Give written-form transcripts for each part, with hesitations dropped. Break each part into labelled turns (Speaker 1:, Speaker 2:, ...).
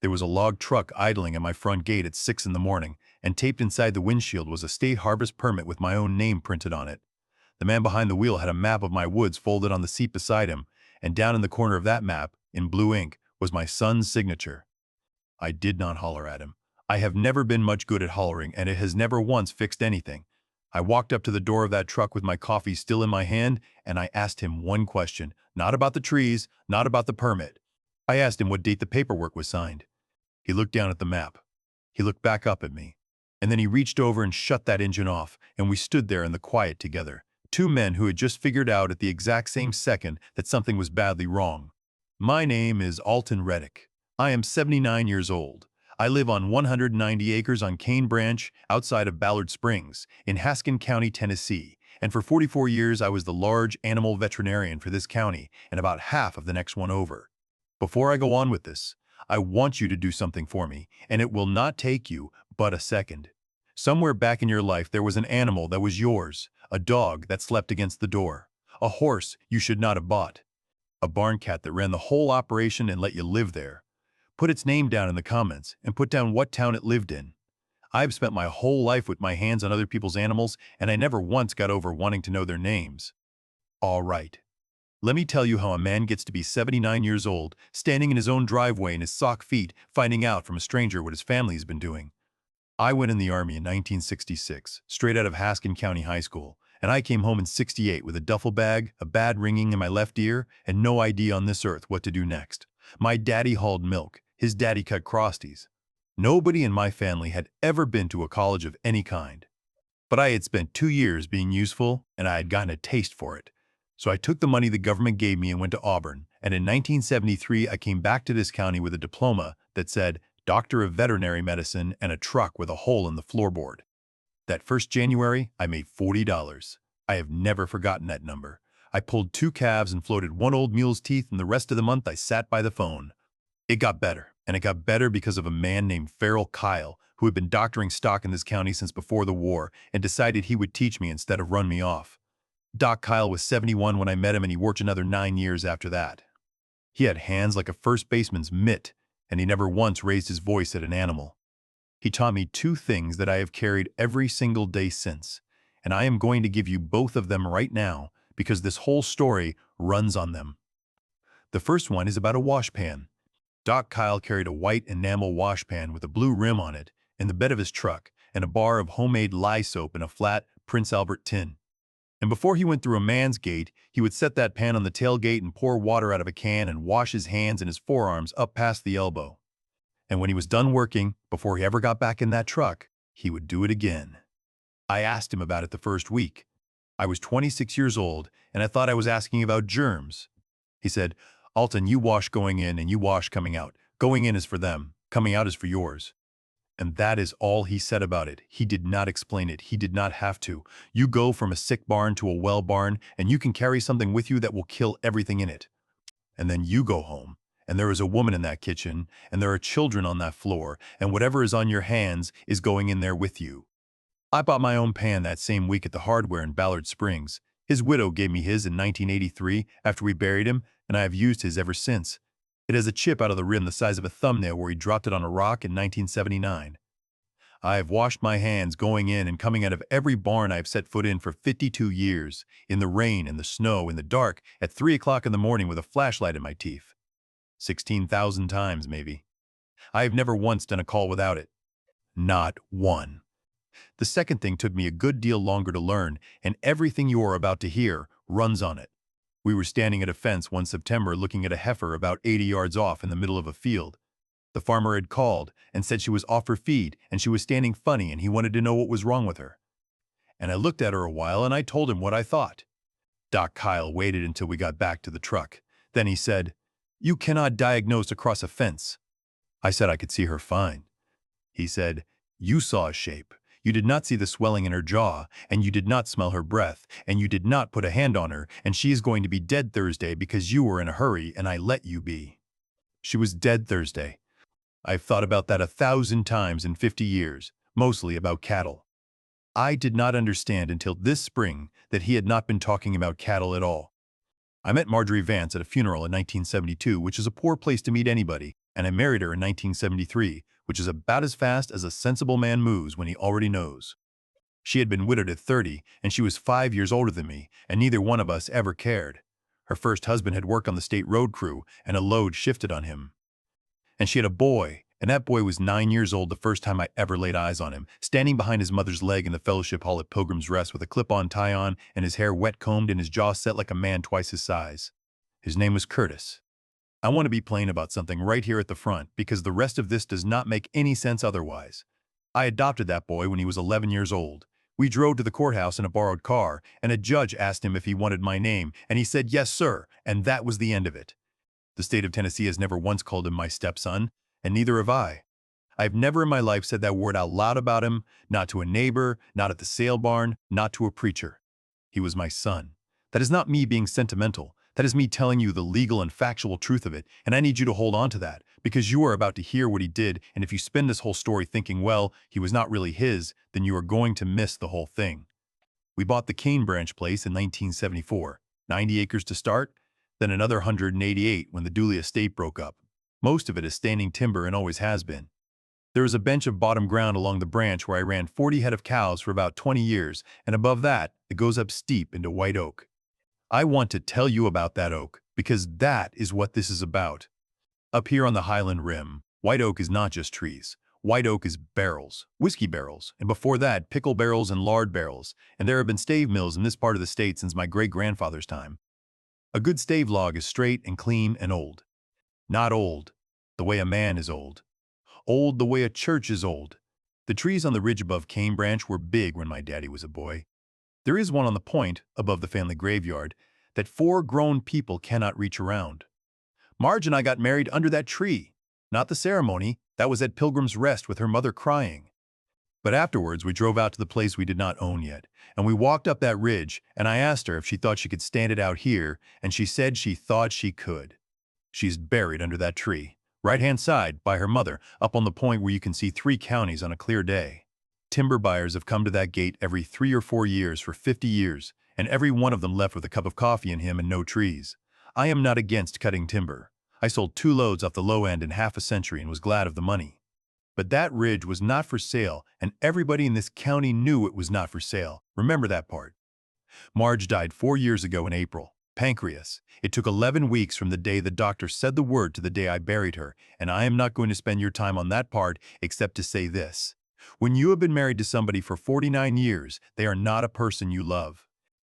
Speaker 1: There was a log truck idling at my front gate at 6 in the morning, and taped inside the windshield was a state harvest permit with my own name printed on it. The man behind the wheel had a map of my woods folded on the seat beside him, and down in the corner of that map, in blue ink, was my son's signature. I did not holler at him. I have never been much good at hollering, and it has never once fixed anything. I walked up to the door of that truck with my coffee still in my hand, and I asked him one question, not about the trees, not about the permit. I asked him what date the paperwork was signed. He looked down at the map. He looked back up at me. And then he reached over and shut that engine off, and we stood there in the quiet together. Two men who had just figured out at the exact same second that something was badly wrong. My name is Alton Reddick. I am 79 years old. I live on 190 acres on Cane Branch, outside of Ballard Springs, in Haskin County, Tennessee. And for 44 years, I was the large animal veterinarian for this county and about half of the next one over. Before I go on with this, I want you to do something for me, and it will not take you but a second. Somewhere back in your life, there was an animal that was yours, a dog that slept against the door, a horse you should not have bought, a barn cat that ran the whole operation and let you live there. Put its name down in the comments and put down what town it lived in. I've spent my whole life with my hands on other people's animals, and I never once got over wanting to know their names. All right. Let me tell you how a man gets to be 79 years old, standing in his own driveway in his sock feet, finding out from a stranger what his family has been doing. I went in the Army in 1966, straight out of Haskin County High School, and I came home in '68 with a duffel bag, a bad ringing in my left ear, and no idea on this earth what to do next. My daddy hauled milk. His daddy cut crosties. Nobody in my family had ever been to a college of any kind. But I had spent 2 years being useful, and I had gotten a taste for it. So I took the money the government gave me and went to Auburn, and in 1973 I came back to this county with a diploma that said Doctor of Veterinary Medicine and a truck with a hole in the floorboard. That first January, I made $40. I have never forgotten that number. I pulled 2 calves and floated 1 old mule's teeth, and the rest of the month I sat by the phone. It got better, and it got better because of a man named Feral Kyle, who had been doctoring stock in this county since before the war and decided he would teach me instead of run me off. Doc Kyle was 71 when I met him, and he worked another 9 years after that. He had hands like a first baseman's mitt, and he never once raised his voice at an animal. He taught me 2 things that I have carried every single day since, and I am going to give you both of them right now because this whole story runs on them. The first one is about a washpan. Doc Kyle carried a white enamel washpan with a blue rim on it in the bed of his truck and a bar of homemade lye soap in a flat Prince Albert tin. And before he went through a man's gate, he would set that pan on the tailgate and pour water out of a can and wash his hands and his forearms up past the elbow. And when he was done working, before he ever got back in that truck, he would do it again. I asked him about it the first week. I was 26 years old, and I thought I was asking about germs. He said, Alton, you wash going in and you wash coming out. Going in is for them, coming out is for yours. And that is all he said about it. He did not explain it. He did not have to. You go from a sick barn to a well barn, and you can carry something with you that will kill everything in it. And then you go home, and there is a woman in that kitchen, and there are children on that floor, and whatever is on your hands is going in there with you. I bought my own pan that same week at the hardware in Ballard Springs. His widow gave me his in 1983 after we buried him, and I have used his ever since. It has a chip out of the rim the size of a thumbnail where he dropped it on a rock in 1979. I have washed my hands going in and coming out of every barn I have set foot in for 52 years, in the rain, in the snow, in the dark, at 3 o'clock in the morning with a flashlight in my teeth. 16,000 times, maybe. I have never once done a call without it. Not one. The second thing took me a good deal longer to learn, and everything you are about to hear runs on it. We were standing at a fence one September looking at a heifer about 80 yards off in the middle of a field. The farmer had called and said she was off her feed and she was standing funny and he wanted to know what was wrong with her. And I looked at her a while and I told him what I thought. Doc Kyle waited until we got back to the truck. Then he said, "You cannot diagnose across a fence." I said I could see her fine. He said, "You saw a shape. You did not see the swelling in her jaw, and you did not smell her breath, and you did not put a hand on her, and she is going to be dead Thursday because you were in a hurry and I let you be." She was dead Thursday. I've thought about that 1,000 times in 50 years, mostly about cattle. I did not understand until this spring that he had not been talking about cattle at all. I met Marjorie Vance at a funeral in 1972, which is a poor place to meet anybody. and I married her in 1973, which is about as fast as a sensible man moves when he already knows. She had been widowed at 30, and she was 5 years older than me, and neither one of us ever cared. Her first husband had worked on the state road crew, and a load shifted on him. And she had a boy, and that boy was 9 years old the first time I ever laid eyes on him, standing behind his mother's leg in the fellowship hall at Pilgrim's Rest with a clip-on tie on and his hair wet-combed and his jaw set like a man twice his size. His name was Curtis. I want to be plain about something right here at the front because the rest of this does not make any sense otherwise. I adopted that boy when he was 11 years old. We drove to the courthouse in a borrowed car, and a judge asked him if he wanted my name, and he said, "Yes, sir," and that was the end of it. The state of Tennessee has never once called him my stepson, and neither have I. I've never in my life said that word out loud about him, not to a neighbor, not at the sale barn, not to a preacher. He was my son. That is not me being sentimental. That is me telling you the legal and factual truth of it, and I need you to hold on to that, because you are about to hear what he did, and if you spend this whole story thinking, well, he was not really his, then you are going to miss the whole thing. We bought the Cane Branch place in 1974, 90 acres to start, then another 188 when the Dooley estate broke up. Most of it is standing timber and always has been. There is a bench of bottom ground along the branch where I ran 40 head of cows for about 20 years, and above that, it goes up steep into white oak. I want to tell you about that oak, because that is what this is about. Up here on the Highland Rim, white oak is not just trees. White oak is barrels, whiskey barrels, and before that, pickle barrels and lard barrels, and there have been stave mills in this part of the state since my great-grandfather's time. A good stave log is straight and clean and old. Not old, the way a man is old. Old the way a church is old. The trees on the ridge above Cane Branch were big when my daddy was a boy. There is one on the point, above the family graveyard, that 4 grown people cannot reach around. Marge and I got married under that tree. Not the ceremony, that was at Pilgrim's Rest with her mother crying. But afterwards we drove out to the place we did not own yet, and we walked up that ridge, and I asked her if she thought she could stand it out here, and she said she thought she could. She's buried under that tree, right-hand side, by her mother, up on the point where you can see 3 counties on a clear day. Timber buyers have come to that gate every 3 or 4 years for 50 years, and every one of them left with a cup of coffee in him and no trees. I am not against cutting timber. I sold 2 loads off the low end in half a century and was glad of the money. But that ridge was not for sale, and everybody in this county knew it was not for sale. Remember that part. Marge died 4 years ago in April. Pancreas. It took 11 weeks from the day the doctor said the word to the day I buried her, and I am not going to spend your time on that part except to say this. When you have been married to somebody for 49 years, they are not a person you love.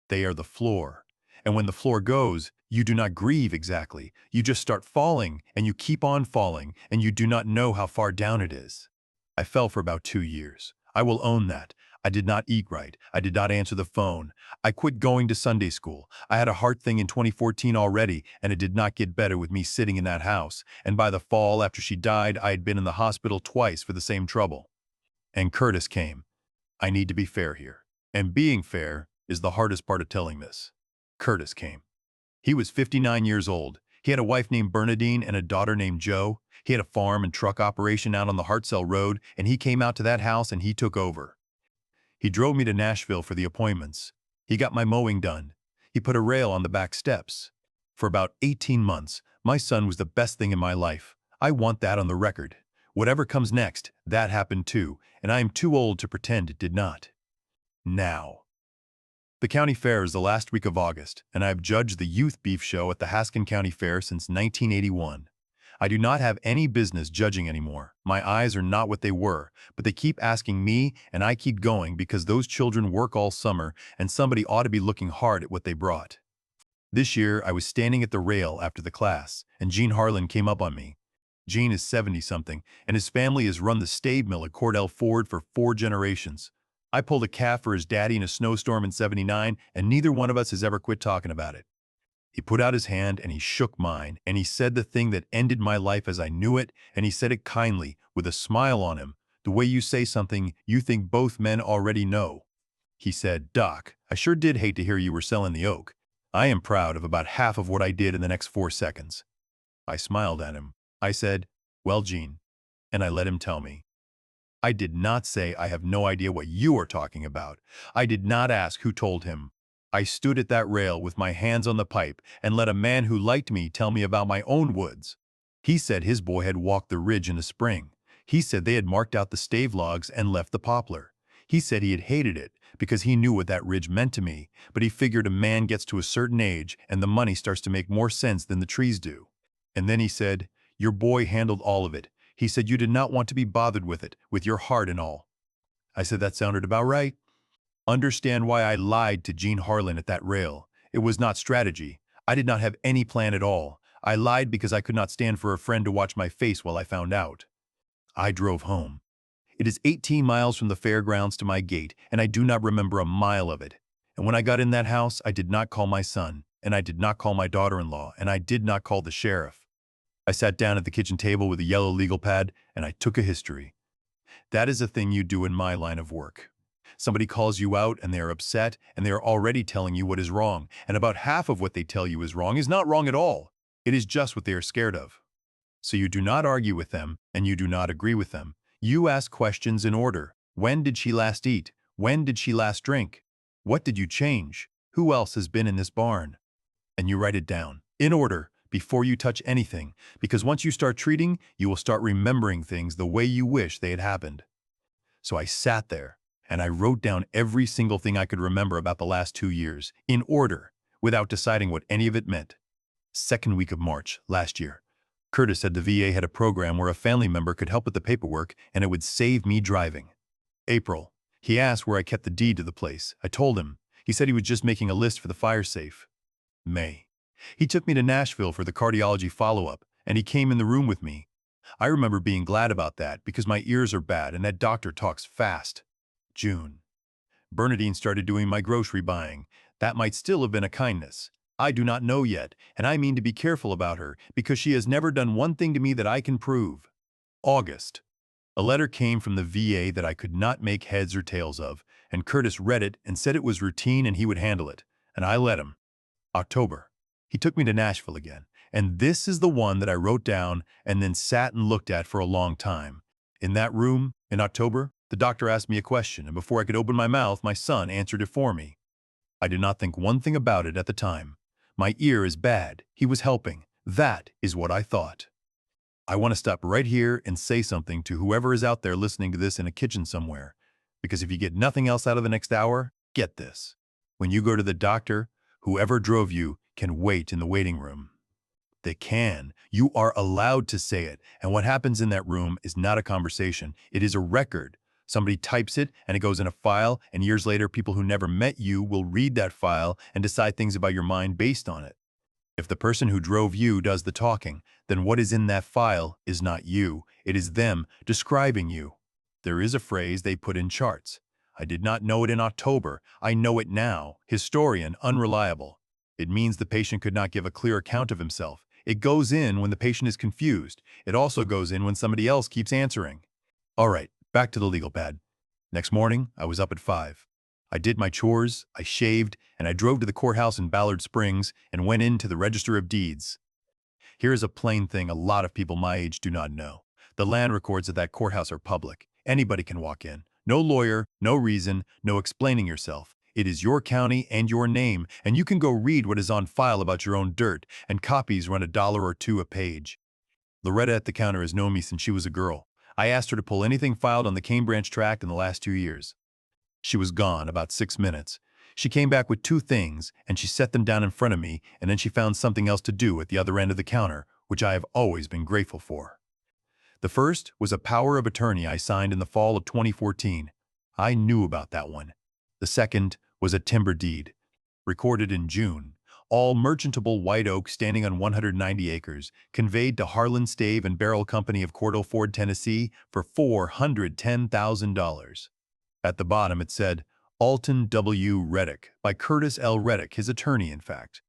Speaker 1: They are the floor. And when the floor goes, you do not grieve exactly. You just start falling, and you keep on falling, and you do not know how far down it is. I fell for about 2 years. I will own that. I did not eat right. I did not answer the phone. I quit going to Sunday school. I had a heart thing in 2014 already, and it did not get better with me sitting in that house. And by the fall after she died, I had been in the hospital twice for the same trouble. And Curtis came. I need to be fair here. And being fair is the hardest part of telling this. Curtis came. He was 59 years old. He had a wife named Bernadine and a daughter named Joe. He had a farm and truck operation out on the Hartzell Road, and he came out to that house and he took over. He drove me to Nashville for the appointments. He got my mowing done. He put a rail on the back steps. For about 18 months, my son was the best thing in my life. I want that on the record. Whatever comes next, that happened too, and I am too old to pretend it did not. Now. The county fair is the last week of August, and I have judged the youth beef show at the Haskin County Fair since 1981. I do not have any business judging anymore. My eyes are not what they were, but they keep asking me, and I keep going because those children work all summer, and somebody ought to be looking hard at what they brought. This year, I was standing at the rail after the class, and Gene Harlan came up on me. Gene is 70-something, and his family has run the stave mill at Cordell Ford for 4 generations. I pulled a calf for his daddy in a snowstorm in '79, and neither one of us has ever quit talking about it. He put out his hand and he shook mine, and he said the thing that ended my life as I knew it, and he said it kindly, with a smile on him, the way you say something you think both men already know. He said, "Doc, I sure did hate to hear you were selling the oak. I am proud of about half of what I did in the next 4 seconds." I smiled at him. I said, "Well, Gene," and I let him tell me. I did not say I have no idea what you are talking about. I did not ask who told him. I stood at that rail with my hands on the pipe and let a man who liked me tell me about my own woods. He said his boy had walked the ridge in the spring. He said they had marked out the stave logs and left the poplar. He said he had hated it because he knew what that ridge meant to me, but he figured a man gets to a certain age and the money starts to make more sense than the trees do. And then he said, "Your boy handled all of it. He said you did not want to be bothered with it, with your heart and all." I said that sounded about right. Understand why I lied to Jean Harlan at that rail. It was not strategy. I did not have any plan at all. I lied because I could not stand for a friend to watch my face while I found out. I drove home. It is 18 miles from the fairgrounds to my gate, and I do not remember a mile of it. And when I got in that house, I did not call my son, and I did not call my daughter-in-law, and I did not call the sheriff. I sat down at the kitchen table with a yellow legal pad, and I took a history. That is a thing you do in my line of work. Somebody calls you out and they are upset and they are already telling you what is wrong, and about half of what they tell you is wrong is not wrong at all. It is just what they are scared of. So you do not argue with them and you do not agree with them. You ask questions in order. When did she last eat? When did she last drink? What did you change? Who else has been in this barn? And you write it down, in order, before you touch anything, because once you start treating, you will start remembering things the way you wish they had happened. So I sat there, and I wrote down every single thing I could remember about the last 2 years, in order, without deciding what any of it meant. Second week of March, last year. Curtis said the VA had a program where a family member could help with the paperwork and it would save me driving. April. He asked where I kept the deed to the place. I told him. He said he was just making a list for the fire safe. May. He took me to Nashville for the cardiology follow-up, and he came in the room with me. I remember being glad about that because my ears are bad and that doctor talks fast. June. Bernadine started doing my grocery buying. That might still have been a kindness. I do not know yet, and I mean to be careful about her because she has never done one thing to me that I can prove. August. A letter came from the VA that I could not make heads or tails of, and Curtis read it and said it was routine and he would handle it, and I let him. October. He took me to Nashville again, and this is the one that I wrote down and then sat and looked at for a long time. In that room, in October, the doctor asked me a question, and before I could open my mouth, my son answered it for me. I did not think one thing about it at the time. My ear is bad. He was helping. That is what I thought. I want to stop right here and say something to whoever is out there listening to this in a kitchen somewhere, because if you get nothing else out of the next hour, get this. When you go to the doctor, whoever drove you can wait in the waiting room. They can. You are allowed to say it, and what happens in that room is not a conversation. It is a record. Somebody types it, and it goes in a file, and years later, people who never met you will read that file and decide things about your mind based on it. If the person who drove you does the talking, then what is in that file is not you. It is them describing you. There is a phrase they put in charts. I did not know it in October. I know it now. Historian, unreliable. It means the patient could not give a clear account of himself. It goes in when the patient is confused. It also goes in when somebody else keeps answering. All right, back to the legal pad. Next morning, I was up at 5. I did my chores, I shaved, and I drove to the courthouse in Ballard Springs and went into the Register of Deeds. Here is a plain thing a lot of people my age do not know. The land records at that courthouse are public. Anybody can walk in. No lawyer, no reason, no explaining yourself. It is your county and your name, and you can go read what is on file about your own dirt, and copies run $1 or $2 a page. Loretta at the counter has known me since she was a girl. I asked her to pull anything filed on the Cane Branch tract in the last 2 years. She was gone about 6 minutes. She came back with 2 things, and she set them down in front of me, and then she found something else to do at the other end of the counter, which I have always been grateful for. The first was a power of attorney I signed in the fall of 2014. I knew about that one. The second was a timber deed, recorded in June. All merchantable white oak standing on 190 acres, conveyed to Harlan Stave and Barrel Company of Cordell Ford, Tennessee for $410,000. At the bottom it said, Alton W. Reddick, by Curtis L. Reddick, his attorney in fact.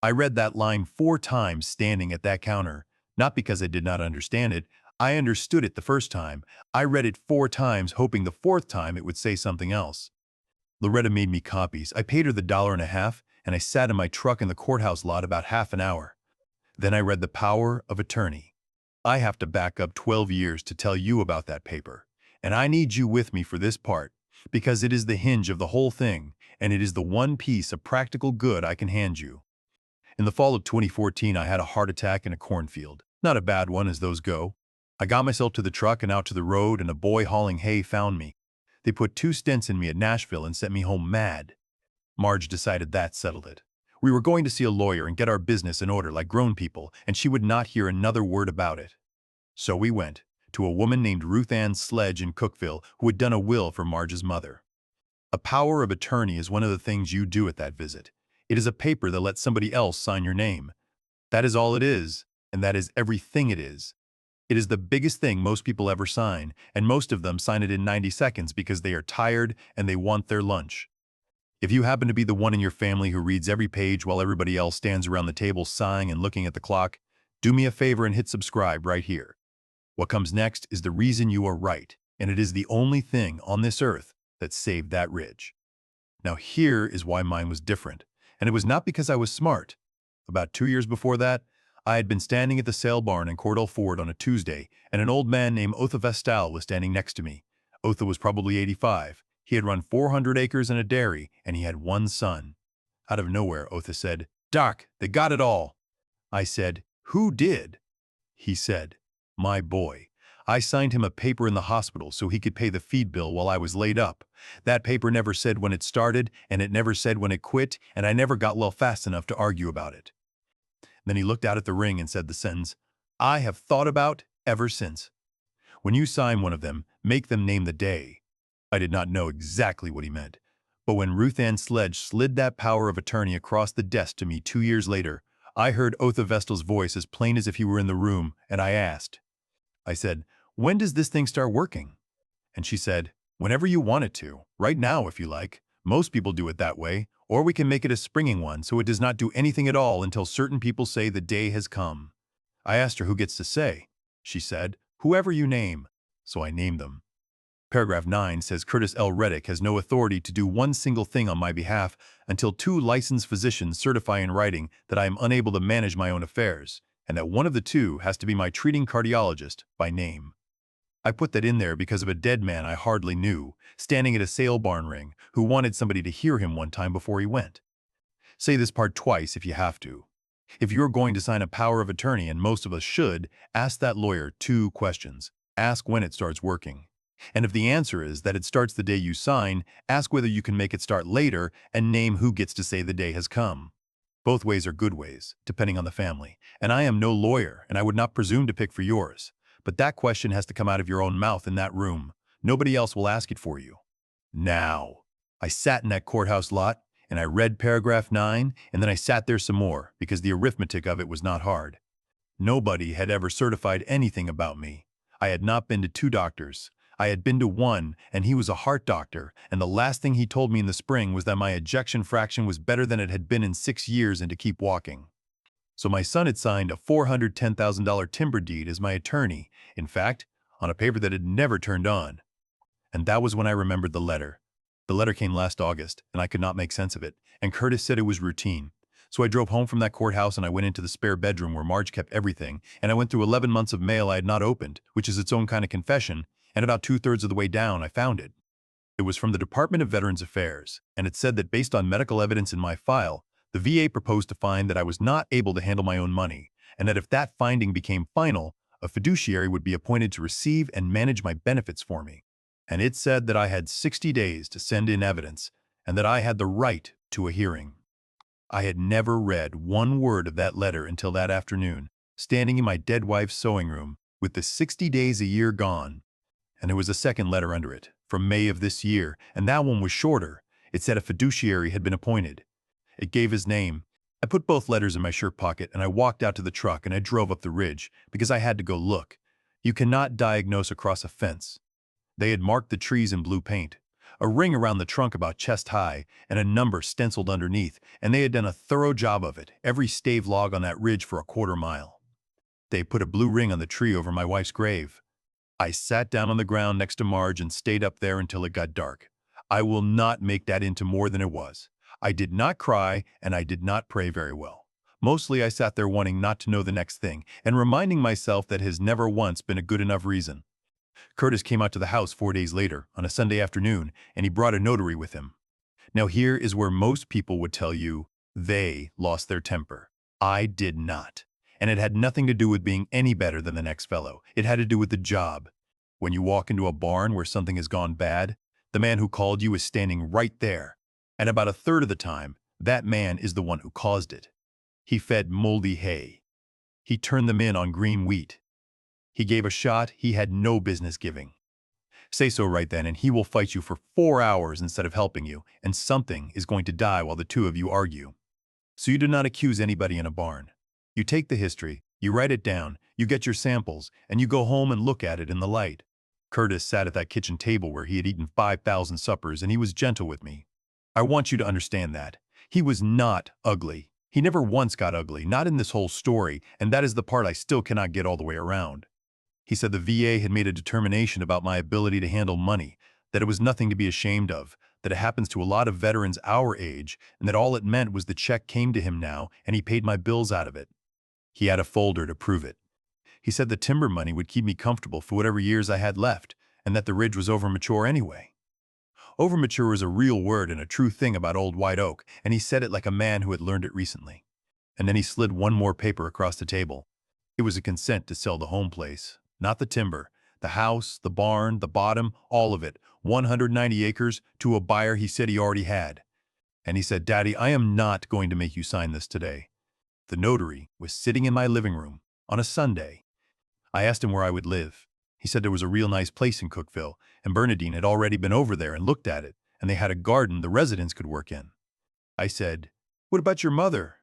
Speaker 1: I read that line 4 times standing at that counter, not because I did not understand it. I understood it the first time. I read it 4 times, hoping the 4th time it would say something else. Loretta made me copies. I paid her the $1.50, and I sat in my truck in the courthouse lot about half an hour. Then I read the power of attorney. I have to back up 12 years to tell you about that paper, and I need you with me for this part, because it is the hinge of the whole thing, and it is the one piece of practical good I can hand you. In the fall of 2014, I had a heart attack in a cornfield. Not a bad one as those go. I got myself to the truck and out to the road, and a boy hauling hay found me. They put 2 stents in me at Nashville and sent me home mad. Marge decided that settled it. We were going to see a lawyer and get our business in order like grown people, and she would not hear another word about it. So we went to a woman named Ruth Ann Sledge in Cookville who had done a will for Marge's mother. A power of attorney is one of the things you do at that visit. It is a paper that lets somebody else sign your name. That is all it is, and that is everything it is. It is the biggest thing most people ever sign, and most of them sign it in 90 seconds because they are tired and they want their lunch. If you happen to be the one in your family who reads every page while everybody else stands around the table sighing and looking at the clock, do me a favor and hit subscribe right here. What comes next is the reason you are right, and it is the only thing on this earth that saved that ridge. Now here is why mine was different, and it was not because I was smart. About 2 years before that, I had been standing at the sale barn in Cordell Ford on a Tuesday, and an old man named Otha Vestal was standing next to me. Otha was probably 85. He had run 400 acres and a dairy, and he had one son. Out of nowhere, Otha said, "Doc, they got it all." I said, "Who did?" He said, "My boy. I signed him a paper in the hospital so he could pay the feed bill while I was laid up. That paper never said when it started, and it never said when it quit, and I never got well fast enough to argue about it." Then he looked out at the ring and said the sentence I have thought about ever since. When you sign one of them, make them name the day. I did not know exactly what he meant, but when Ruth Ann Sledge slid that power of attorney across the desk to me 2 years later, I heard Otha Vestal's voice as plain as if he were in the room, and I said, "When does this thing start working?" And she said, "Whenever you want it to, right now if you like. Most people do it that way, or we can make it a springing one so it does not do anything at all until certain people say the day has come." I asked her who gets to say. She said, "Whoever you name." So I named them. Paragraph 9 says Curtis L. Reddick has no authority to do one single thing on my behalf until 2 licensed physicians certify in writing that I am unable to manage my own affairs, and that one of the 2 has to be my treating cardiologist by name. I put that in there because of a dead man I hardly knew, standing at a sale barn ring, who wanted somebody to hear him one time before he went. Say this part twice if you have to. If you're going to sign a power of attorney, and most of us should, ask that lawyer 2 questions. Ask when it starts working. And if the answer is that it starts the day you sign, ask whether you can make it start later and name who gets to say the day has come. Both ways are good ways, depending on the family. And I am no lawyer, and I would not presume to pick for yours. But that question has to come out of your own mouth in that room. Nobody else will ask it for you. Now, I sat in that courthouse lot, and I read paragraph 9, and then I sat there some more, because the arithmetic of it was not hard. Nobody had ever certified anything about me. I had not been to 2 doctors. I had been to 1, and he was a heart doctor, and the last thing he told me in the spring was that my ejection fraction was better than it had been in 6 years and to keep walking. So my son had signed a $410,000 timber deed as my attorney, in fact, on a paper that had never turned on. And that was when I remembered the letter. The letter came last August, and I could not make sense of it, and Curtis said it was routine. So I drove home from that courthouse and I went into the spare bedroom where Marge kept everything, and I went through 11 months of mail I had not opened, which is its own kind of confession, and about 2/3 of the way down I found it. It was from the Department of Veterans Affairs, and it said that based on medical evidence in my file, the VA proposed to find that I was not able to handle my own money, and that if that finding became final, a fiduciary would be appointed to receive and manage my benefits for me. And it said that I had 60 days to send in evidence, and that I had the right to a hearing. I had never read one word of that letter until that afternoon, standing in my dead wife's sewing room, with the 60 days a year gone. And there was a second letter under it, from May of this year, and that one was shorter. It said a fiduciary had been appointed. It gave his name. I put both letters in my shirt pocket, and I walked out to the truck, and I drove up the ridge, because I had to go look. You cannot diagnose across a fence. They had marked the trees in blue paint, a ring around the trunk about chest high, and a number stenciled underneath, and they had done a thorough job of it, every stave log on that ridge for a quarter mile. They put a blue ring on the tree over my wife's grave. I sat down on the ground next to Marge and stayed up there until it got dark. I will not make that into more than it was. I did not cry, and I did not pray very well. Mostly I sat there wanting not to know the next thing, and reminding myself that has never once been a good enough reason. Curtis came out to the house 4 days later, on a Sunday afternoon, and he brought a notary with him. Now here is where most people would tell you they lost their temper. I did not. And it had nothing to do with being any better than the next fellow. It had to do with the job. When you walk into a barn where something has gone bad, the man who called you is standing right there. And about a third of the time, that man is the one who caused it. He fed moldy hay. He turned them in on green wheat. He gave a shot he had no business giving. Say so right then, and he will fight you for 4 hours instead of helping you, and something is going to die while the two of you argue. So you do not accuse anybody in a barn. You take the history, you write it down, you get your samples, and you go home and look at it in the light. Curtis sat at that kitchen table where he had eaten 5,000 suppers, and he was gentle with me. I want you to understand that. He was not ugly. He never once got ugly, not in this whole story, and that is the part I still cannot get all the way around. He said the VA had made a determination about my ability to handle money, that it was nothing to be ashamed of, that it happens to a lot of veterans our age, and that all it meant was the check came to him now and he paid my bills out of it. He had a folder to prove it. He said the timber money would keep me comfortable for whatever years I had left, and that the ridge was overmature anyway. Overmature is a real word and a true thing about old white oak, and he said it like a man who had learned it recently. And then he slid one more paper across the table. It was a consent to sell the home place, not the timber, the house, the barn, the bottom, all of it, 190 acres, to a buyer he said he already had. And he said, "Daddy, I am not going to make you sign this today." The notary was sitting in my living room on a Sunday. I asked him where I would live. He said there was a real nice place in Cookville, and Bernadine had already been over there and looked at it, and they had a garden the residents could work in. I said, "What about your mother?"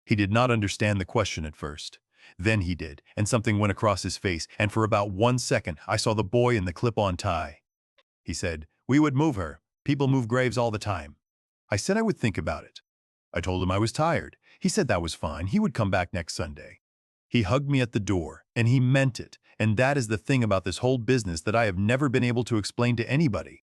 Speaker 1: He did not understand the question at first. Then he did, and something went across his face, and for about 1 second I saw the boy in the clip-on tie. He said, "We would move her. People move graves all the time." I said I would think about it. I told him I was tired. He said that was fine. He would come back next Sunday. He hugged me at the door, and he meant it, and that is the thing about this whole business that I have never been able to explain to anybody.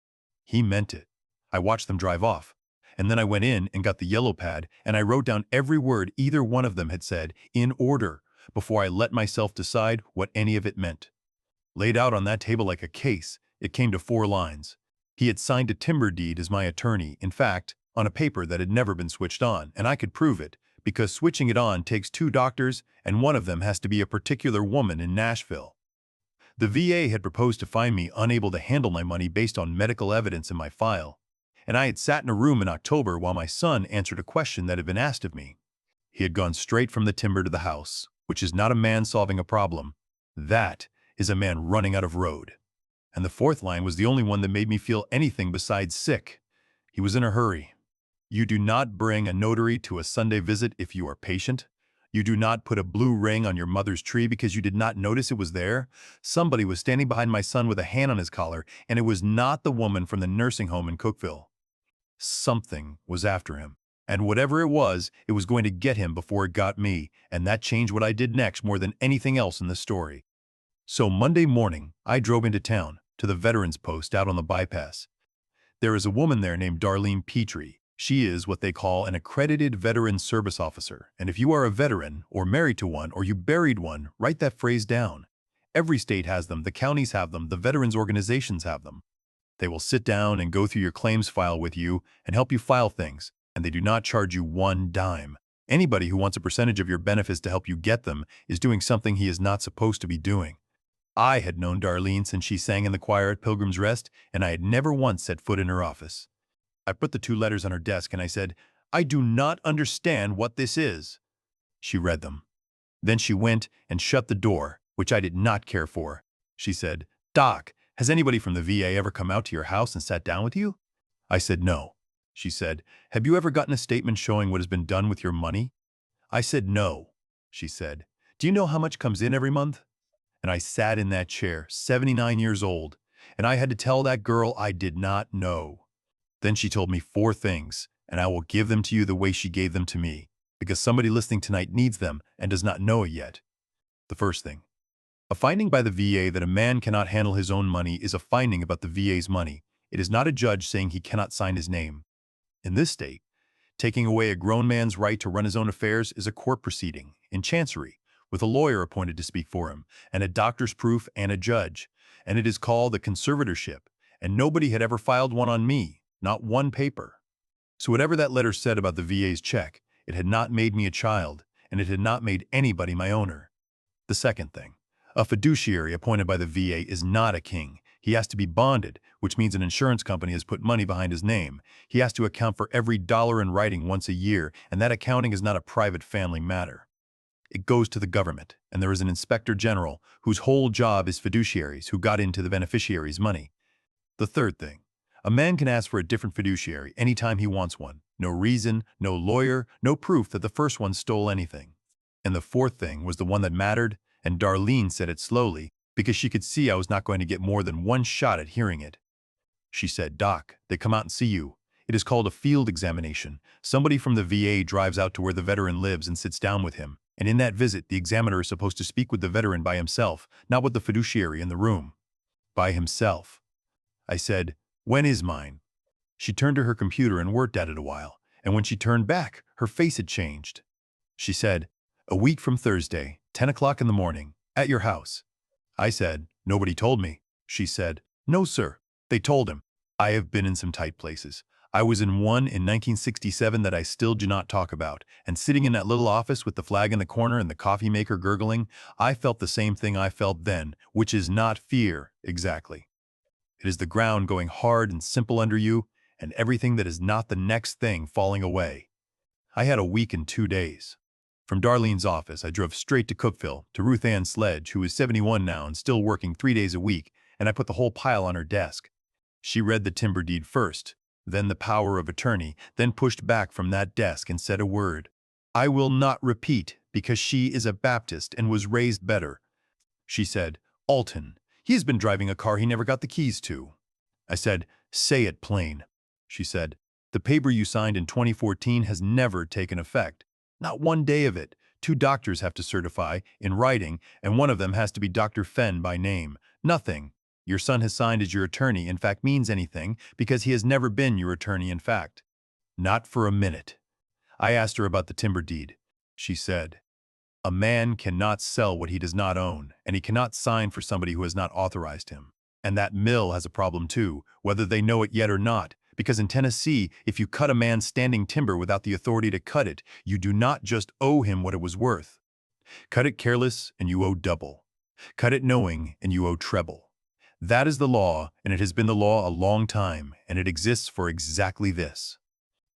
Speaker 1: He meant it. I watched them drive off, and then I went in and got the yellow pad, and I wrote down every word either one of them had said, in order, before I let myself decide what any of it meant. Laid out on that table like a case, it came to 4 lines. He had signed a timber deed as my attorney, in fact, on a paper that had never been switched on, and I could prove it, because switching it on takes 2 doctors, and one of them has to be a particular woman in Nashville. The VA had proposed to find me unable to handle my money based on medical evidence in my file, and I had sat in a room in October while my son answered a question that had been asked of me. He had gone straight from the timber to the house, which is not a man solving a problem. That is a man running out of road. And the 4th line was the only one that made me feel anything besides sick. He was in a hurry. You do not bring a notary to a Sunday visit if you are patient. You do not put a blue ring on your mother's tree because you did not notice it was there. Somebody was standing behind my son with a hand on his collar, and it was not the woman from the nursing home in Cookville. Something was after him, and whatever it was going to get him before it got me, and that changed what I did next more than anything else in the story. So Monday morning, I drove into town, to the veterans post out on the bypass. There is a woman there named Darlene Petrie. She is what they call an accredited veteran service officer, and if you are a veteran, or married to one, or you buried one, write that phrase down. Every state has them, the counties have them, the veterans organizations have them. They will sit down and go through your claims file with you and help you file things, and they do not charge you 1 dime. Anybody who wants a percentage of your benefits to help you get them is doing something he is not supposed to be doing. I had known Darlene since she sang in the choir at Pilgrim's Rest, and I had never once set foot in her office. I put the 2 letters on her desk and I said, "I do not understand what this is." She read them. Then she went and shut the door, which I did not care for. She said, "Doc, has anybody from the VA ever come out to your house and sat down with you?" I said, "No." She said, "Have you ever gotten a statement showing what has been done with your money?" I said, "No." She said, "Do you know how much comes in every month?" And I sat in that chair, 79 years old, and I had to tell that girl I did not know. Then she told me 4 things, and I will give them to you the way she gave them to me, because somebody listening tonight needs them and does not know it yet. The first thing. A finding by the VA that a man cannot handle his own money is a finding about the VA's money. It is not a judge saying he cannot sign his name. In this state, taking away a grown man's right to run his own affairs is a court proceeding, in chancery, with a lawyer appointed to speak for him, and a doctor's proof and a judge, and it is called a conservatorship, and nobody had ever filed one on me, not 1 paper. So whatever that letter said about the VA's check, it had not made me a child, and it had not made anybody my owner. The second thing, a fiduciary appointed by the VA is not a king. He has to be bonded, which means an insurance company has put money behind his name. He has to account for every dollar in writing once a year, and that accounting is not a private family matter. It goes to the government, and there is an inspector general whose whole job is fiduciaries who got into the beneficiary's money. The third thing, a man can ask for a different fiduciary anytime he wants one. No reason, no lawyer, no proof that the first one stole anything. And the fourth thing was the one that mattered, and Darlene said it slowly because she could see I was not going to get more than one shot at hearing it. She said, "Doc, they come out and see you. It is called a field examination. Somebody from the VA drives out to where the veteran lives and sits down with him. And in that visit, the examiner is supposed to speak with the veteran by himself, not with the fiduciary in the room." By himself. I said, "When is mine?" She turned to her computer and worked at it a while, and when she turned back, her face had changed. She said, "A week from Thursday, 10 o'clock in the morning, at your house." I said, "Nobody told me." She said, "No, sir. They told him. I have been in some tight places. I was in one in 1967 that I still do not talk about, and sitting in that little office with the flag in the corner and the coffee maker gurgling, I felt the same thing I felt then, which is not fear, exactly. It is the ground going hard and simple under you, and everything that is not the next thing falling away. I had a week and 2 days. From Darlene's office, I drove straight to Cookville, to Ruth Ann's sledge, who is 71 now and still working 3 days a week, and I put the whole pile on her desk. She read the timber deed first, then the power of attorney, then pushed back from that desk and said a word. I will not repeat, because she is a Baptist and was raised better. She said, "Alton, he has been driving a car he never got the keys to." I said, "Say it plain." She said, "The paper you signed in 2014 has never taken effect. Not one day of it. 2 doctors have to certify, in writing, and one of them has to be Dr. Fenn by name. Nothing. Your son has signed as your attorney, in fact means anything, because he has never been your attorney in fact." Not for a minute. I asked her about the timber deed. She said, "A man cannot sell what he does not own, and he cannot sign for somebody who has not authorized him. And that mill has a problem too, whether they know it yet or not, because in Tennessee, if you cut a man standing timber without the authority to cut it, you do not just owe him what it was worth. Cut it careless, and you owe double. Cut it knowing, and you owe treble. That is the law, and it has been the law a long time, and it exists for exactly this."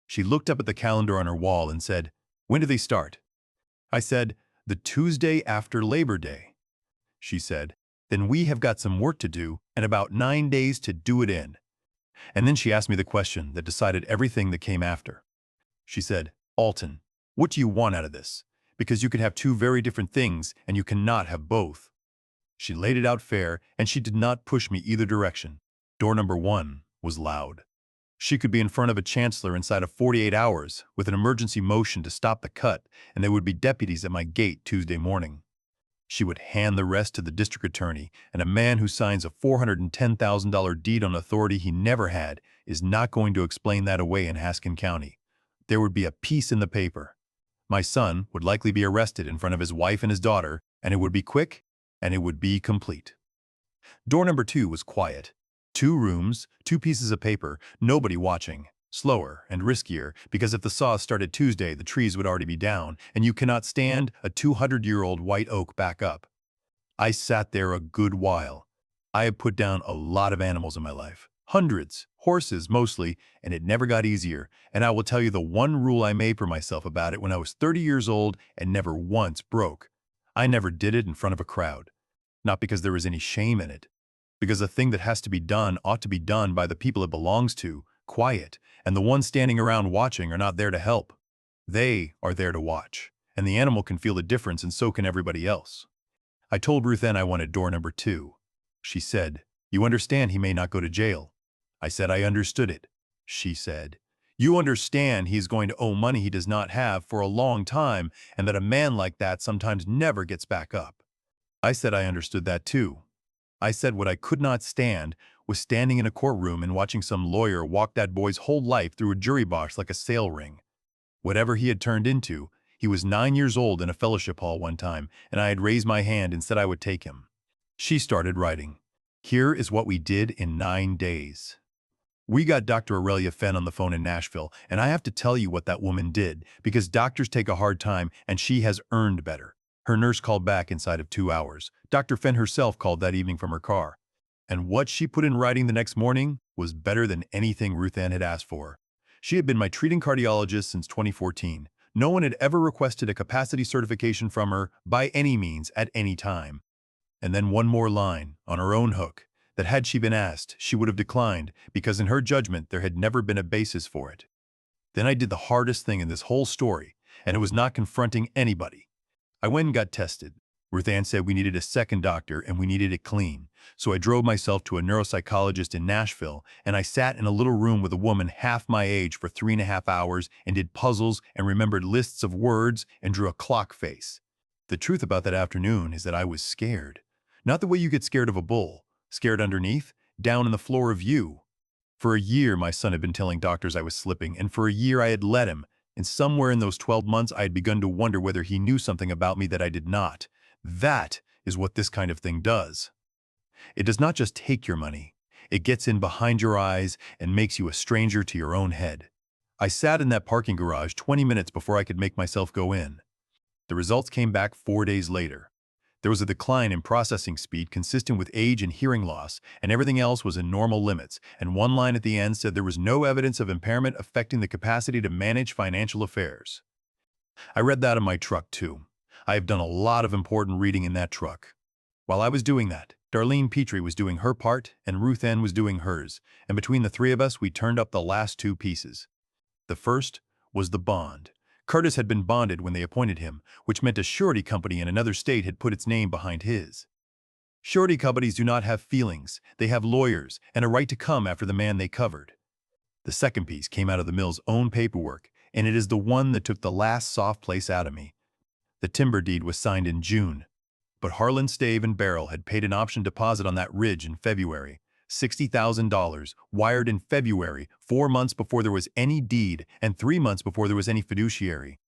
Speaker 1: She looked up at the calendar on her wall and said, "When do they start?" I said, "The Tuesday after Labor Day." She said, "Then we have got some work to do, and about 9 days to do it in." And then she asked me the question that decided everything that came after. She said, "Alton, what do you want out of this? Because you can have 2 very different things, and you cannot have both." She laid it out fair, and she did not push me either direction. Door number 1 was loud. She could be in front of a chancellor inside of 48 hours with an emergency motion to stop the cut, and there would be deputies at my gate Tuesday morning. She would hand the rest to the district attorney, and a man who signs a $410,000 deed on authority he never had is not going to explain that away in Haskin County. There would be a piece in the paper. My son would likely be arrested in front of his wife and his daughter, and it would be quick, and it would be complete. Door number 2 was quiet. 2 rooms, 2 pieces of paper, nobody watching. Slower and riskier, because if the saw started Tuesday, the trees would already be down, and you cannot stand a 200-year-old white oak back up. I sat there a good while. I have put down a lot of animals in my life. Hundreds, horses mostly, and it never got easier. And I will tell you the one rule I made for myself about it when I was 30 years old and never once broke. I never did it in front of a crowd. Not because there was any shame in it. Because a thing that has to be done ought to be done by the people it belongs to, quiet, and the ones standing around watching are not there to help. They are there to watch, and the animal can feel the difference and so can everybody else. I told Ruth Ann I wanted door number 2. She said, "You understand he may not go to jail." I said I understood it. She said, "You understand he is going to owe money he does not have for a long time, and that a man like that sometimes never gets back up." I said I understood that too. I said what I could not stand was standing in a courtroom and watching some lawyer walk that boy's whole life through a jury box like a sale ring. Whatever he had turned into, he was 9 years old in a fellowship hall one time, and I had raised my hand and said I would take him. She started writing. Here is what we did in 9 days. We got Dr. Aurelia Fenn on the phone in Nashville, and I have to tell you what that woman did, because doctors take a hard time and she has earned better. Her nurse called back inside of 2 hours. Dr. Fenn herself called that evening from her car. And what she put in writing the next morning was better than anything Ruth Ann had asked for. She had been my treating cardiologist since 2014. No one had ever requested a capacity certification from her by any means at any time. And then one more line, on her own hook, that had she been asked, she would have declined because in her judgment there had never been a basis for it. Then I did the hardest thing in this whole story, and it was not confronting anybody. I went and got tested. Ruth Ann said we needed a second doctor and we needed it clean. So I drove myself to a neuropsychologist in Nashville, and I sat in a little room with a woman half my age for 3.5 hours and did puzzles and remembered lists of words and drew a clock face. The truth about that afternoon is that I was scared. Not the way you get scared of a bull. Scared underneath, down in the floor of you. For a year, my son had been telling doctors I was slipping, and for a year I had let him. And somewhere in those 12 months, I had begun to wonder whether he knew something about me that I did not. That is what this kind of thing does. It does not just take your money. It gets in behind your eyes and makes you a stranger to your own head. I sat in that parking garage 20 minutes before I could make myself go in. The results came back 4 days later. There was a decline in processing speed consistent with age and hearing loss, and everything else was in normal limits, and one line at the end said there was no evidence of impairment affecting the capacity to manage financial affairs. I read that in my truck, too. I have done a lot of important reading in that truck. While I was doing that, Darlene Petrie was doing her part, and Ruth Ann was doing hers, and between the three of us, we turned up the last two pieces. The first was the bond. Curtis had been bonded when they appointed him, which meant a surety company in another state had put its name behind his. Surety companies do not have feelings, they have lawyers and a right to come after the man they covered. The second piece came out of the mill's own paperwork, and it is the one that took the last soft place out of me. The timber deed was signed in June, but Harlan Stave and Barrel had paid an option deposit on that ridge in February. $60,000, wired in February, 4 months before there was any deed and 3 months before there was any fiduciary.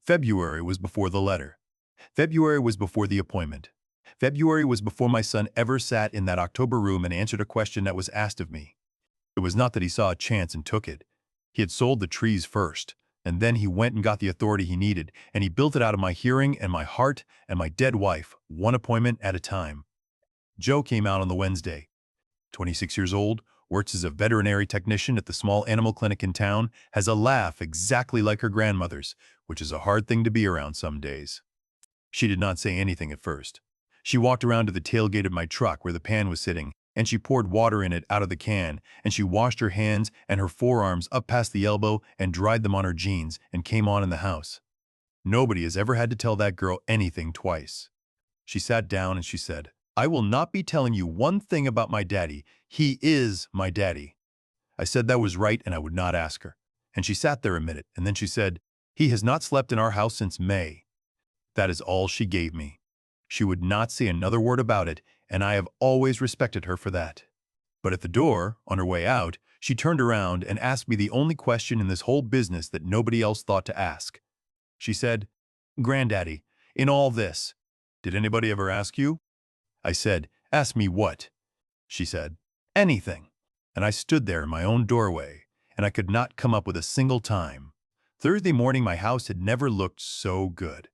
Speaker 1: February was before the letter. February was before the appointment. February was before my son ever sat in that October room and answered a question that was asked of me. It was not that he saw a chance and took it. He had sold the trees first, and then he went and got the authority he needed, and he built it out of my hearing and my heart and my dead wife, one appointment at a time. Joe came out on the Wednesday. 26 years old, works as a veterinary technician at the small animal clinic in town, has a laugh exactly like her grandmother's, which is a hard thing to be around some days. She did not say anything at first. She walked around to the tailgate of my truck where the pan was sitting, and she poured water in it out of the can, and she washed her hands and her forearms up past the elbow and dried them on her jeans and came on in the house. Nobody has ever had to tell that girl anything twice. She sat down and she said, "I will not be telling you one thing about my daddy. He is my daddy." I said that was right and I would not ask her. And she sat there a minute and then she said, "He has not slept in our house since May." That is all she gave me. She would not say another word about it, and I have always respected her for that. But at the door, on her way out, she turned around and asked me the only question in this whole business that nobody else thought to ask. She said, "Granddaddy, in all this, did anybody ever ask you?" I said, "Ask me what?" She said, "Anything." And I stood there in my own doorway, and I could not come up with a single time. Thursday morning, my house had never looked so good.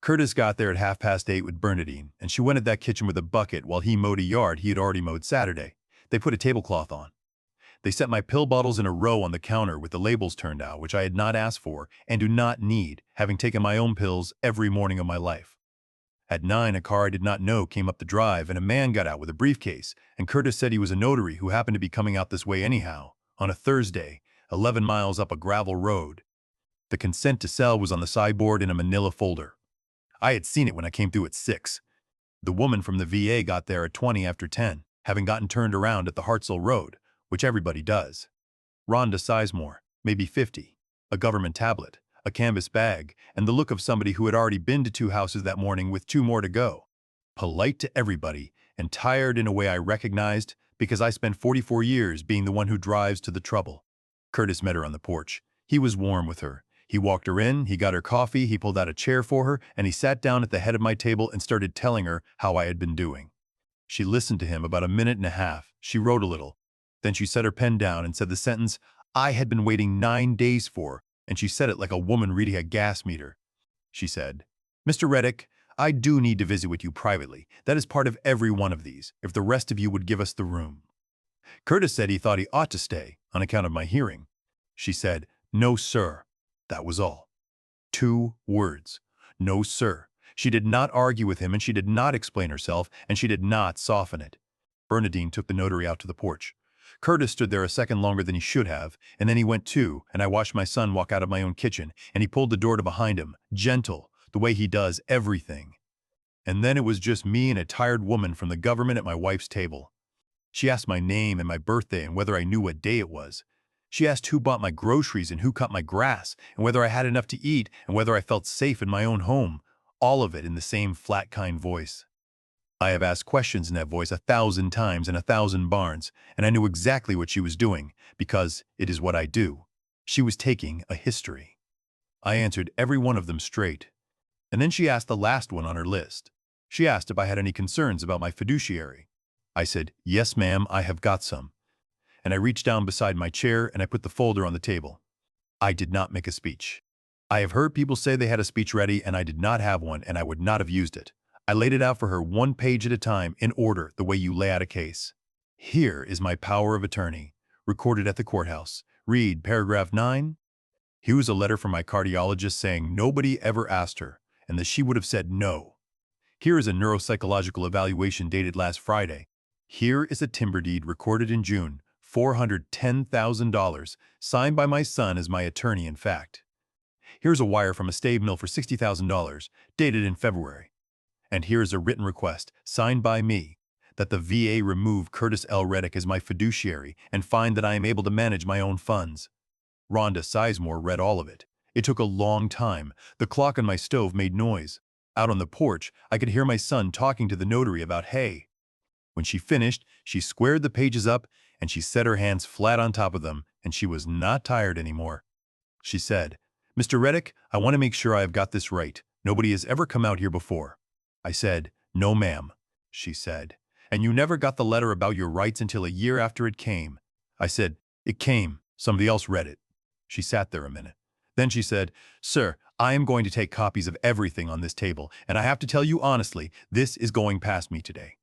Speaker 1: Curtis got there at 8:30 with Bernadine, and she went at that kitchen with a bucket while he mowed a yard he had already mowed Saturday. They put a tablecloth on. They set my pill bottles in a row on the counter with the labels turned out, which I had not asked for and do not need, having taken my own pills every morning of my life. At 9, a car I did not know came up the drive, and a man got out with a briefcase, and Curtis said he was a notary who happened to be coming out this way anyhow, on a Thursday, 11 miles up a gravel road. The consent to sell was on the sideboard in a manila folder. I had seen it when I came through at 6. The woman from the VA got there at 20 after 10, having gotten turned around at the Hartselle Road, which everybody does. Rhonda Sizemore, maybe 50, a government tablet, a canvas bag, and the look of somebody who had already been to 2 houses that morning with 2 more to go. Polite to everybody, and tired in a way I recognized because I spent 44 years being the one who drives to the trouble. Curtis met her on the porch. He was warm with her. He walked her in, he got her coffee, he pulled out a chair for her, and he sat down at the head of my table and started telling her how I had been doing. She listened to him about a minute and a half. She wrote a little. Then she set her pen down and said the sentence I had been waiting 9 days for, and she said it like a woman reading a gas meter. She said, "Mr. Reddick, I do need to visit with you privately. That is part of every one of these, if the rest of you would give us the room." Curtis said he thought he ought to stay, on account of my hearing. She said, "No, sir." That was all. 2 words. No, sir. She did not argue with him, and she did not explain herself, and she did not soften it. Bernadine took the notary out to the porch. Curtis stood there a second longer than he should have, and then he went too, and I watched my son walk out of my own kitchen, and he pulled the door to behind him, gentle, the way he does everything. And then it was just me and a tired woman from the government at my wife's table. She asked my name and my birthday and whether I knew what day it was. She asked who bought my groceries and who cut my grass, and whether I had enough to eat, and whether I felt safe in my own home. All of it in the same flat, kind voice. I have asked questions in that voice 1,000 times in 1,000 barns, and I knew exactly what she was doing, because it is what I do. She was taking a history. I answered every one of them straight. And then she asked the last one on her list. She asked if I had any concerns about my fiduciary. I said, "Yes, ma'am, I have got some." And I reached down beside my chair and I put the folder on the table. I did not make a speech. I have heard people say they had a speech ready, and I did not have one, and I would not have used it. I laid it out for her 1 page at a time, in order, the way you lay out a case. Here is my power of attorney, recorded at the courthouse. Read paragraph 9. Here was a letter from my cardiologist saying nobody ever asked her, and that she would have said no. Here is a neuropsychological evaluation dated last Friday. Here is a timber deed recorded in June, $410,000, signed by my son as my attorney in fact. Here's a wire from a stave mill for $60,000, dated in February. And here is a written request, signed by me, that the VA remove Curtis L. Reddick as my fiduciary and find that I am able to manage my own funds. Rhonda Sizemore read all of it. It took a long time. The clock on my stove made noise. Out on the porch, I could hear my son talking to the notary about hay. When she finished, she squared the pages up, and she set her hands flat on top of them, and she was not tired anymore. She said, "Mr. Reddick, I want to make sure I have got this right. Nobody has ever come out here before." I said, "No, ma'am." She said, "And you never got the letter about your rights until a year after it came." I said, "It came. Somebody else read it." She sat there a minute. Then she said, "Sir, I am going to take copies of everything on this table, and I have to tell you honestly, this is going past me today."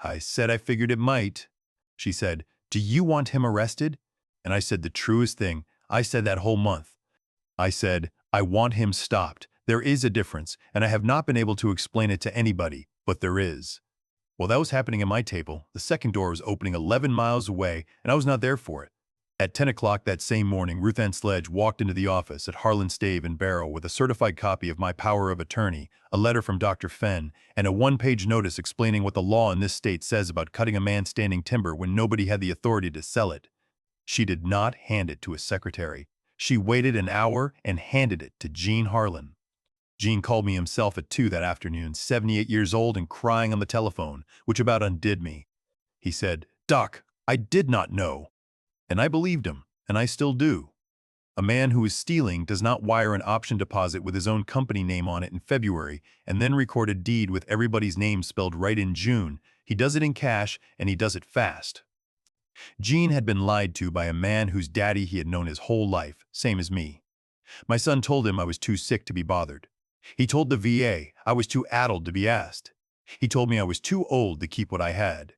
Speaker 1: I said I figured it might. She said, "Do you want him arrested?" And I said the truest thing. I said that whole month. I said, "I want him stopped. There is a difference, and I have not been able to explain it to anybody, but there is." While that was happening at my table, the second door was opening 11 miles away, and I was not there for it. At 10 o'clock that same morning, Ruth Ann Sledge walked into the office at Harlan Stave and Barrow with a certified copy of my power of attorney, a letter from Dr. Fenn, and a 1-page notice explaining what the law in this state says about cutting a man standing timber when nobody had the authority to sell it. She did not hand it to a secretary. She waited an hour and handed it to Gene Harlan. Gene called me himself at 2 that afternoon, 78 years old and crying on the telephone, which about undid me. He said, "Doc, I did not know." And I believed him, and I still do. A man who is stealing does not wire an option deposit with his own company name on it in February and then record a deed with everybody's name spelled right in June. He does it in cash, and he does it fast. Gene had been lied to by a man whose daddy he had known his whole life, same as me. My son told him I was too sick to be bothered. He told the VA I was too addled to be asked. He told me I was too old to keep what I had.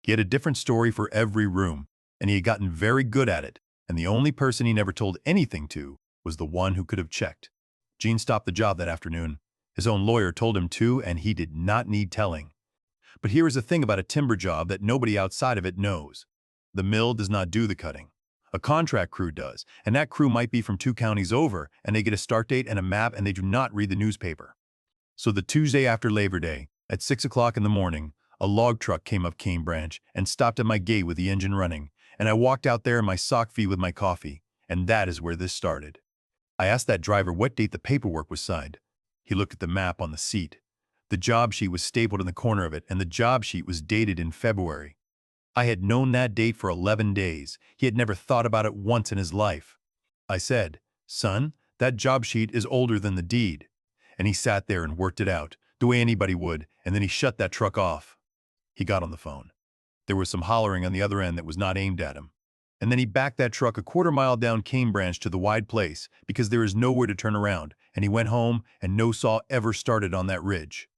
Speaker 1: He had a different story for every room, and he had gotten very good at it, and the only person he never told anything to was the one who could have checked. Gene stopped the job that afternoon. His own lawyer told him to, and he did not need telling. But here is a thing about a timber job that nobody outside of it knows. The mill does not do the cutting. A contract crew does, and that crew might be from 2 counties over, and they get a start date and a map, and they do not read the newspaper. So the Tuesday after Labor Day, at 6 o'clock in the morning, a log truck came up Cane Branch and stopped at my gate with the engine running, and I walked out there in my sock feet with my coffee, and that is where this started. I asked that driver what date the paperwork was signed. He looked at the map on the seat. The job sheet was stapled in the corner of it, and the job sheet was dated in February. I had known that date for 11 days. He had never thought about it once in his life. I said, "Son, that job sheet is older than the deed." And he sat there and worked it out, the way anybody would, and then he shut that truck off. He got on the phone. There was some hollering on the other end that was not aimed at him. And then he backed that truck a quarter-mile down Cane Branch to the wide place because there is nowhere to turn around, and he went home and no saw ever started on that ridge.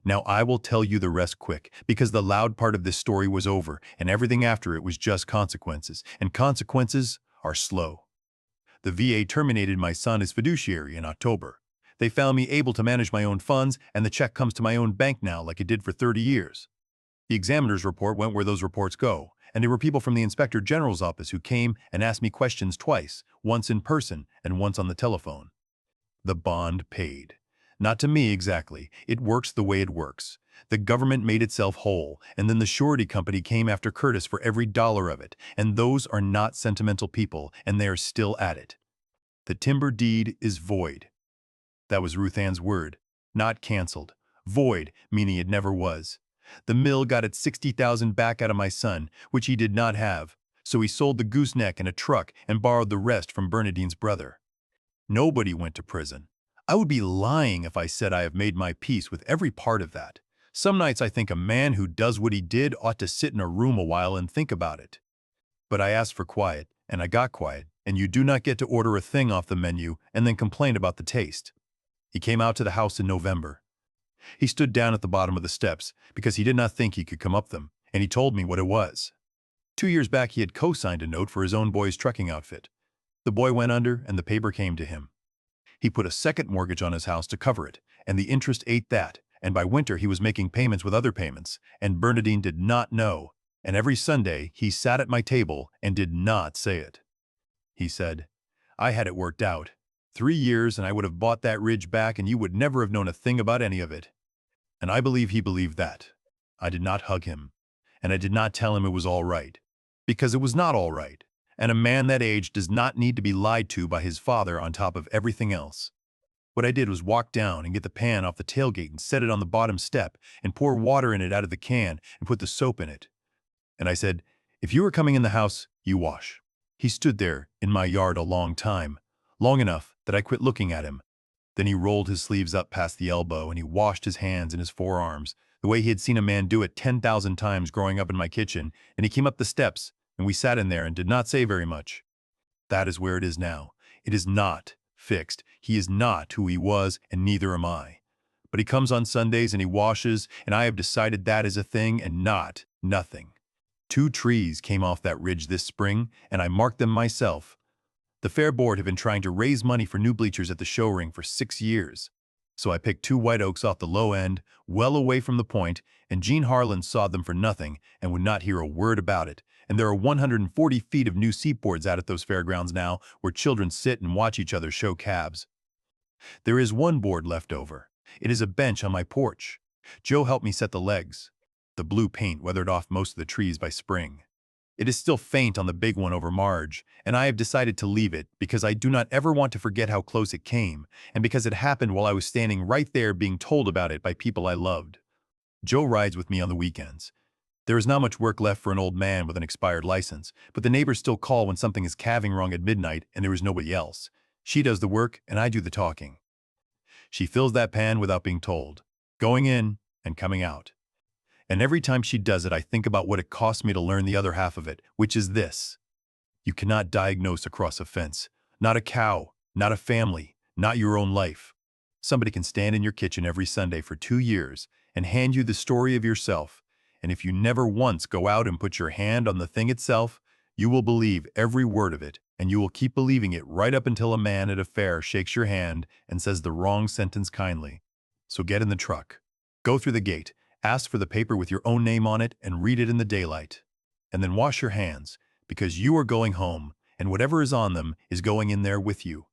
Speaker 1: Now I will tell you the rest quick, because the loud part of this story was over, and everything after it was just consequences, and consequences are slow. The VA terminated my son as fiduciary in October. They found me able to manage my own funds, and the check comes to my own bank now like it did for 30 years. The examiner's report went where those reports go, and there were people from the Inspector General's office who came and asked me questions twice, once in person and once on the telephone. The bond paid. Not to me exactly. It works the way it works. The government made itself whole, and then the surety company came after Curtis for every dollar of it, and those are not sentimental people, and they are still at it. The timber deed is void. That was Ruth Ann's word. Not canceled. Void, meaning it never was. The mill got its $60,000 back out of my son, which he did not have, so he sold the gooseneck and a truck and borrowed the rest from Bernadine's brother. Nobody went to prison. I would be lying if I said I have made my peace with every part of that. Some nights I think a man who does what he did ought to sit in a room a while and think about it. But I asked for quiet, and I got quiet, and you do not get to order a thing off the menu and then complain about the taste. He came out to the house in November. He stood down at the bottom of the steps because he did not think he could come up them, and he told me what it was. 2 years back he had co-signed a note for his own boy's trucking outfit. The boy went under, and the paper came to him. He put a second mortgage on his house to cover it, and the interest ate that, and by winter he was making payments with other payments, and Bernadine did not know, and every Sunday he sat at my table and did not say it. He said, "I had it worked out. 3 years and I would have bought that ridge back and you would never have known a thing about any of it." And I believe he believed that. I did not hug him, and I did not tell him it was all right, because it was not all right. And a man that age does not need to be lied to by his father on top of everything else. What I did was walk down and get the pan off the tailgate and set it on the bottom step and pour water in it out of the can and put the soap in it. And I said, "If you are coming in the house, you wash." He stood there in my yard a long time, long enough that I quit looking at him. Then he rolled his sleeves up past the elbow and he washed his hands and his forearms, the way he had seen a man do it 10,000 times growing up in my kitchen, and he came up the steps, and we sat in there and did not say very much. That is where it is now. It is not fixed. He is not who he was, and neither am I. But he comes on Sundays and he washes, and I have decided that is a thing and not nothing. 2 trees came off that ridge this spring, and I marked them myself. The Fair Board have been trying to raise money for new bleachers at the show ring for 6 years. So I picked 2 white oaks off the low end, well away from the point, and Gene Harlan sawed them for nothing and would not hear a word about it. And there are 140 feet of new seatboards out at those fairgrounds now where children sit and watch each other show calves. There is 1 board left over. It is a bench on my porch. Joe helped me set the legs. The blue paint weathered off most of the trees by spring. It is still faint on the big one over Marge, and I have decided to leave it because I do not ever want to forget how close it came, and because it happened while I was standing right there being told about it by people I loved. Joe rides with me on the weekends. There is not much work left for an old man with an expired license, but the neighbors still call when something is calving wrong at midnight and there is nobody else. She does the work and I do the talking. She fills that pan without being told, going in and coming out. And every time she does it, I think about what it cost me to learn the other half of it, which is this. You cannot diagnose across a fence. Not a cow, not a family, not your own life. Somebody can stand in your kitchen every Sunday for 2 years and hand you the story of yourself, and if you never once go out and put your hand on the thing itself, you will believe every word of it, and you will keep believing it right up until a man at a fair shakes your hand and says the wrong sentence kindly. So get in the truck. Go through the gate. Ask for the paper with your own name on it and read it in the daylight. And then wash your hands, because you are going home, and whatever is on them is going in there with you.